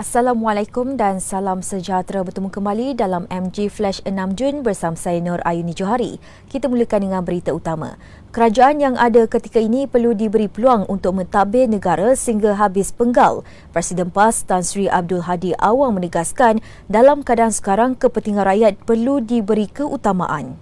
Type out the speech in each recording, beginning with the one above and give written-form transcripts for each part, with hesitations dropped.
Assalamualaikum dan salam sejahtera, bertemu kembali dalam MG Flash 6 Jun bersama saya Nur Ayuni Johari. Kita mulakan dengan berita utama. Kerajaan yang ada ketika ini perlu diberi peluang untuk mentadbir negara sehingga habis penggal. Presiden PAS Tan Sri Abdul Hadi Awang menegaskan dalam keadaan sekarang kepentingan rakyat perlu diberi keutamaan.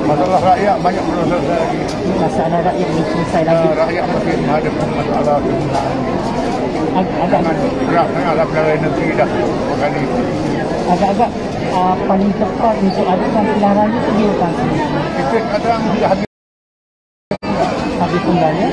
Masalah rakyat banyak belum selesai lagi. Masalah rakyat belum selesai lagi. Rakyat masih menghadapi masalah kegunaan. Jangan gerak sangatlah perkara negeri dah. Makanya Agak-agak paling tepat untuk adakan pilihan raya itu dia kan. kita kadang sudah Habis penggal ya.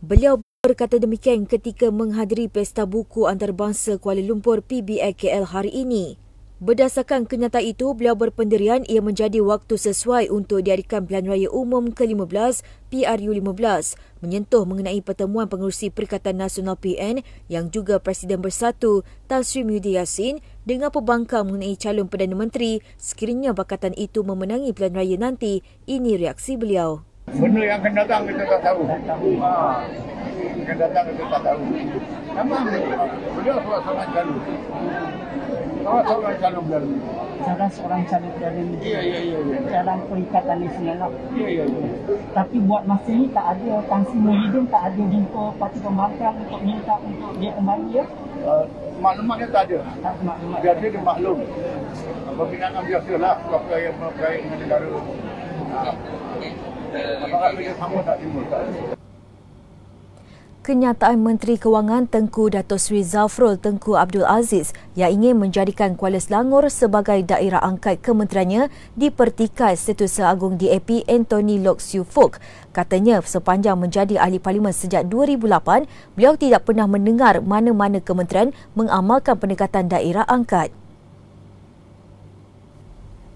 Beliau berkata demikian ketika menghadiri Pesta Buku Antarabangsa Kuala Lumpur PBAKL hari ini. Berdasarkan kenyataan itu, beliau berpendirian ia menjadi waktu sesuai untuk diadakan Pilihan Raya Umum ke-15 PRU15 menyentuh mengenai pertemuan pengerusi Perikatan Nasional PN yang juga Presiden Bersatu Tan Sri Muhyiddin Yassin dengan pembangkang mengenai calon Perdana Menteri sekiranya bakatan itu memenangi pilihan raya nanti. Ini reaksi beliau. benda yang akan datang kita tak tahu. Akan datang kita tak tahu. Memang beliau seorang calon. Seorang calon beliau. Salah seorang calon dari Ya. dalam Perikatan Nasional lah. Ya. Tapi buat masa ni tak ada, Tan Sri Muhyiddin tak ada jumpa parti pembangkang untuk minta untuk dia kembali ya. Maklumatnya tak ada. Tak ada maklumat. Biasa dia maklum. Pembinaan biasalah apa yang berkait dengan negara. Apakah dia sama tak timbul? Kenyataan Menteri Kewangan Tengku Dato' Sri Zafrul Tengku Abdul Aziz yang ingin menjadikan Kuala Selangor sebagai daerah angkat kementeriannya dipertikai Setiausaha Agung DAP Anthony Loke Siu Fook. Katanya sepanjang menjadi ahli parlimen sejak 2008, beliau tidak pernah mendengar mana-mana kementerian mengamalkan pendekatan daerah angkat.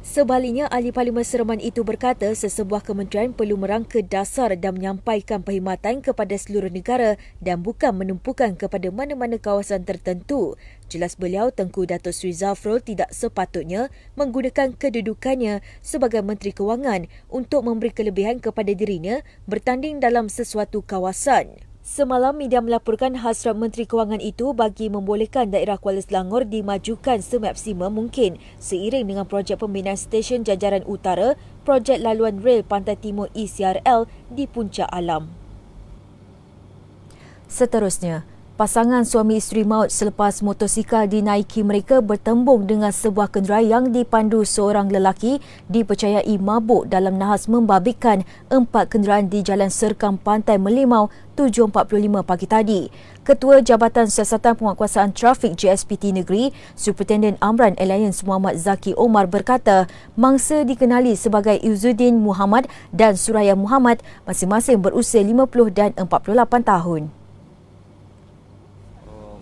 Sebaliknya, ahli parlimen sereman itu berkata sesebuah kementerian perlu merangka dasar dan menyampaikan perkhidmatan kepada seluruh negara dan bukan menumpukan kepada mana-mana kawasan tertentu. Jelas beliau, Tengku Dato' Sri Zafrul tidak sepatutnya menggunakan kedudukannya sebagai Menteri Kewangan untuk memberi kelebihan kepada dirinya bertanding dalam sesuatu kawasan. Semalam, media melaporkan hasrat Menteri Kewangan itu bagi membolehkan daerah Kuala Selangor dimajukan semaksimal mungkin seiring dengan projek pembinaan stesen jajaran utara, projek laluan rel Pantai Timur ECRL di Puncak Alam. Seterusnya, pasangan suami isteri maut selepas motosikal dinaiki mereka bertembung dengan sebuah kenderaan yang dipandu seorang lelaki dipercayai mabuk dalam nahas membabitkan 4 kenderaan di Jalan Serkam Pantai Melimau 7.45 pagi tadi. Ketua Jabatan Siasatan Penguatkuasaan Trafik JSPT Negeri, Superintendent Amran Alliance Muhammad Zaki Omar berkata mangsa dikenali sebagai Izzuddin Muhammad dan Suraya Muhammad masing-masing berusia 50 dan 48 tahun.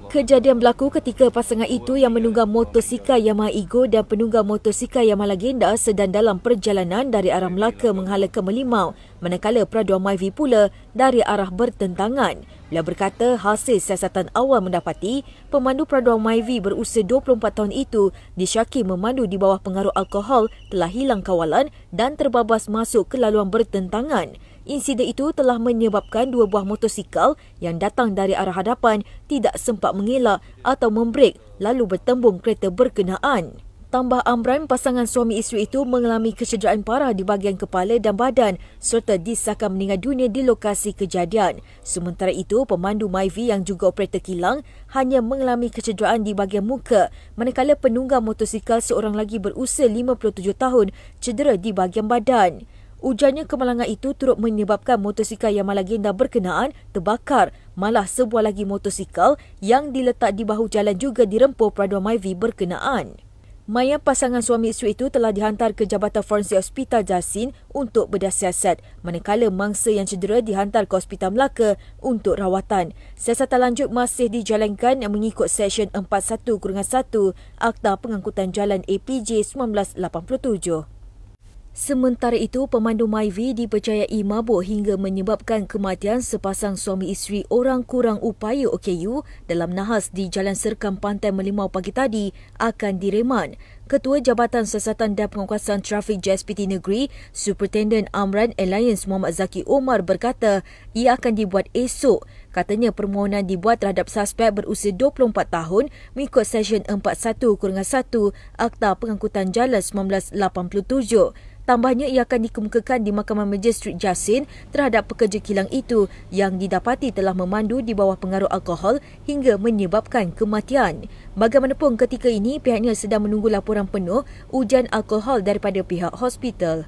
Kejadian berlaku ketika pasangan itu yang menunggang motosikal Yamaha Ego dan penunggang motosikal Yamaha Legenda sedang dalam perjalanan dari arah Melaka menghala ke Melimau, manakala peraduan Myvi pula dari arah bertentangan. Beliau berkata hasil siasatan awal mendapati pemandu peraduan Myvi berusia 24 tahun itu disyaki memandu di bawah pengaruh alkohol telah hilang kawalan dan terbabas masuk ke laluan bertentangan. Insiden itu telah menyebabkan 2 buah motosikal yang datang dari arah hadapan tidak sempat mengelak atau membrek lalu bertembung kereta berkenaan. Tambah Amran, pasangan suami isteri itu mengalami kecederaan parah di bahagian kepala dan badan serta disahkan meninggal dunia di lokasi kejadian. Sementara itu, pemandu Myvi yang juga operator kilang hanya mengalami kecederaan di bahagian muka, manakala penunggang motosikal seorang lagi berusia 57 tahun cedera di bahagian badan. Ujarnya kemalangan itu turut menyebabkan motosikal Yamaha Legenda berkenaan terbakar, malah sebuah lagi motosikal yang diletak di bahu jalan juga dirempuh peraduan Myvi berkenaan. Mayat pasangan suami isteri itu telah dihantar ke Jabatan Forensik Hospital Jasin untuk bedah siasat, manakala mangsa yang cedera dihantar ke Hospital Melaka untuk rawatan. Siasatan lanjut masih dijalankan mengikut Seksyen 41-1 Akta Pengangkutan Jalan APJ 1987. Sementara itu, pemandu Myvi dipercayai mabuk hingga menyebabkan kematian sepasang suami isteri orang kurang upaya OKU dalam nahas di Jalan Serkam Pantai Melimau pagi tadi akan direman. Ketua Jabatan Siasatan dan Penguasaan Trafik JSPT Negeri, Superintendent Amran Alliance Muhammad Zaki Omar berkata ia akan dibuat esok. Katanya permohonan dibuat terhadap suspek berusia 24 tahun mengikut Seksyen 41-1 Akta Pengangkutan Jalan 1987. Tambahnya, ia akan dikemukakan di Mahkamah Magistrate Jasin terhadap pekerja kilang itu yang didapati telah memandu di bawah pengaruh alkohol hingga menyebabkan kematian. Bagaimanapun ketika ini, pihaknya sedang menunggu laporan penuh ujian alkohol daripada pihak hospital.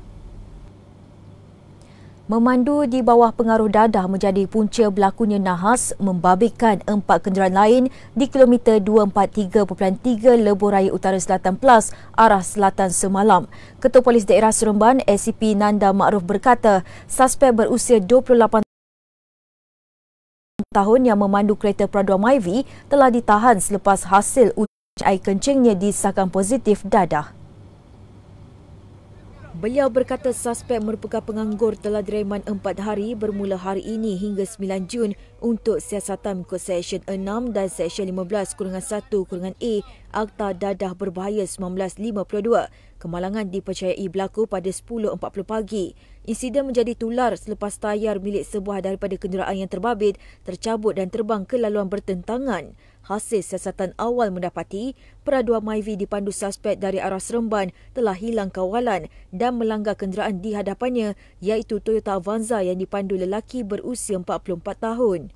Memandu di bawah pengaruh dadah menjadi punca berlakunya nahas membabitkan 4 kenderaan lain di kilometer 243.3 Lebuh Raya Utara Selatan Plus arah selatan semalam. Ketua Polis Daerah Seremban SCP Nanda Ma'ruf berkata suspek berusia 28 tahun yang memandu kereta Prado Myvi telah ditahan selepas hasil uji air kencingnya disahkan positif dadah. Beliau berkata suspek merupakan penganggur telah direman 4 hari bermula hari ini hingga 9 Jun untuk siasatan mengikut Seksyen 6 dan Seksyen 15-1-A Akta Dadah Berbahaya 1952. Kemalangan dipercayai berlaku pada 10.40 pagi. Insiden menjadi tular selepas tayar milik sebuah daripada kenderaan yang terbabit tercabut dan terbang ke laluan bertentangan. Hasil siasatan awal mendapati Prado Myvi dipandu suspek dari arah Seremban telah hilang kawalan dan melanggar kenderaan di hadapannya iaitu Toyota Avanza yang dipandu lelaki berusia 44 tahun.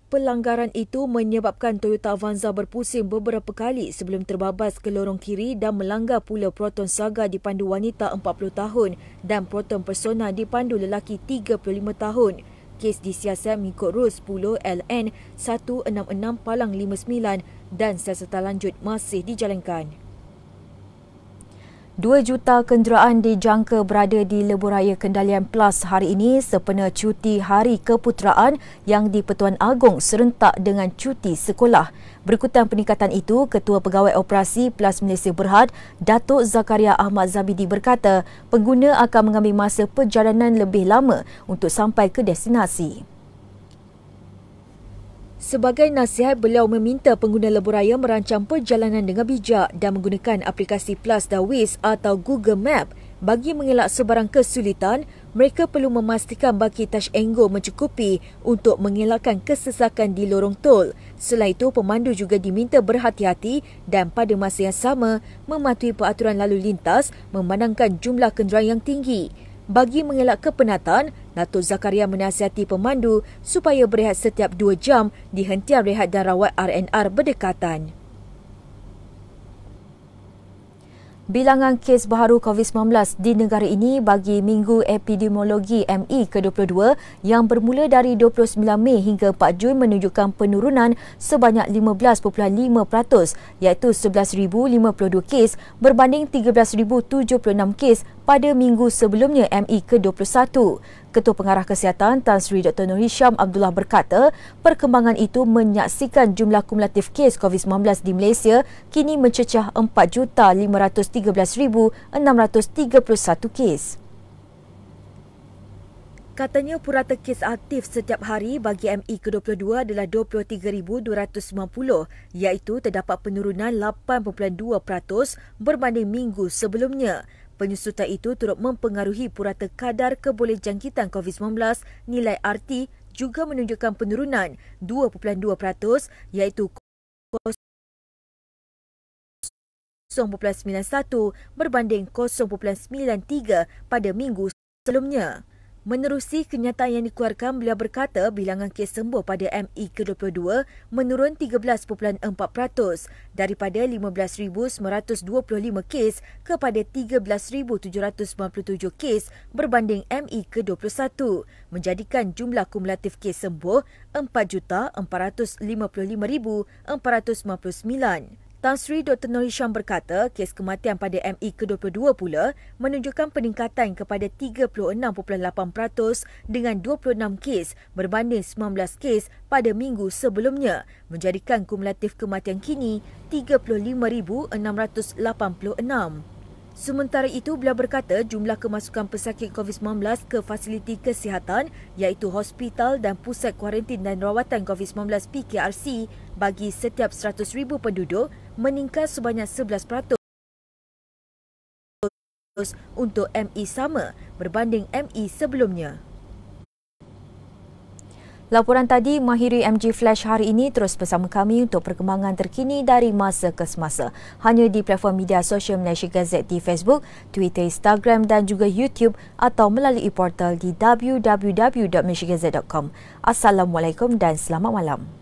Pelanggaran itu menyebabkan Toyota Avanza berpusing beberapa kali sebelum terbabas ke lorong kiri dan melanggar pula Proton Saga dipandu wanita 40 tahun dan Proton Persona dipandu lelaki 35 tahun. Kes disiasat mengikut Rul 10 LN 166 Palang 59 dan siasatan lanjut masih dijalankan. 2 juta kenderaan dijangka berada di Lebuh Raya Kendalian Plus hari ini sempena cuti Hari Keputeraan yang di-Pertuan Agong serentak dengan cuti sekolah. Berikutan peningkatan itu, Ketua Pegawai Operasi Plus Malaysia Berhad, Datuk Zakaria Ahmad Zabidi berkata pengguna akan mengambil masa perjalanan lebih lama untuk sampai ke destinasi. Sebagai nasihat, beliau meminta pengguna Lebuh Raya merancang perjalanan dengan bijak dan menggunakan aplikasi Plus dan Waze atau Google Map. Bagi mengelak sebarang kesulitan, mereka perlu memastikan baki touch and go mencukupi untuk mengelakkan kesesakan di lorong tol. Selain itu, pemandu juga diminta berhati-hati dan pada masa yang sama mematuhi peraturan lalu lintas memandangkan jumlah kenderaan yang tinggi. Bagi mengelak kepenatan, Datuk Zakaria menasihati pemandu supaya berehat setiap 2 jam di hentian rehat dan rawat RNR berdekatan. Bilangan kes baharu COVID-19 di negara ini bagi Minggu Epidemiologi ME ke-22 yang bermula dari 29 Mei hingga 4 Jun menunjukkan penurunan sebanyak 15.5% iaitu 11,052 kes berbanding 13,076 kes pada minggu sebelumnya ME ke-21. Ketua Pengarah Kesihatan Tan Sri Dr. Nur Hisham Abdullah berkata, perkembangan itu menyaksikan jumlah kumulatif kes COVID-19 di Malaysia kini mencecah 4,513,631 kes. Katanya purata kes aktif setiap hari bagi ME ke-22 adalah 23,290 iaitu terdapat penurunan 8.2% berbanding minggu sebelumnya. Penyusutan itu turut mempengaruhi purata kadar kebolehjangkitan COVID-19 nilai RT juga menunjukkan penurunan 2.2% iaitu 0.91 berbanding 0.93 pada minggu sebelumnya. Menerusi kenyataan yang dikeluarkan, beliau berkata bilangan kes sembuh pada ME ke-22 menurun 13.4% daripada 15,925 kes kepada 13,797 kes berbanding ME ke-21 menjadikan jumlah kumulatif kes sembuh 4,455,459. Tan Sri Dr. Nur Hisham berkata kes kematian pada ME ke-22 pula menunjukkan peningkatan kepada 36.8% dengan 26 kes berbanding 19 kes pada minggu sebelumnya menjadikan kumulatif kematian kini 35,686. Sementara itu, beliau berkata jumlah kemasukan pesakit COVID-19 ke fasiliti kesihatan iaitu hospital dan pusat kuarantin dan rawatan COVID-19 PKRC bagi setiap 100,000 penduduk meningkat sebanyak 11% untuk MI sama berbanding MI sebelumnya. Laporan tadi mengakhiri MG Flash hari ini. Terus bersama kami untuk perkembangan terkini dari masa ke semasa. Hanya di platform media sosial Malaysia Gazette di Facebook, Twitter, Instagram dan juga YouTube atau melalui portal di www.malaysiagazette.com. Assalamualaikum dan selamat malam.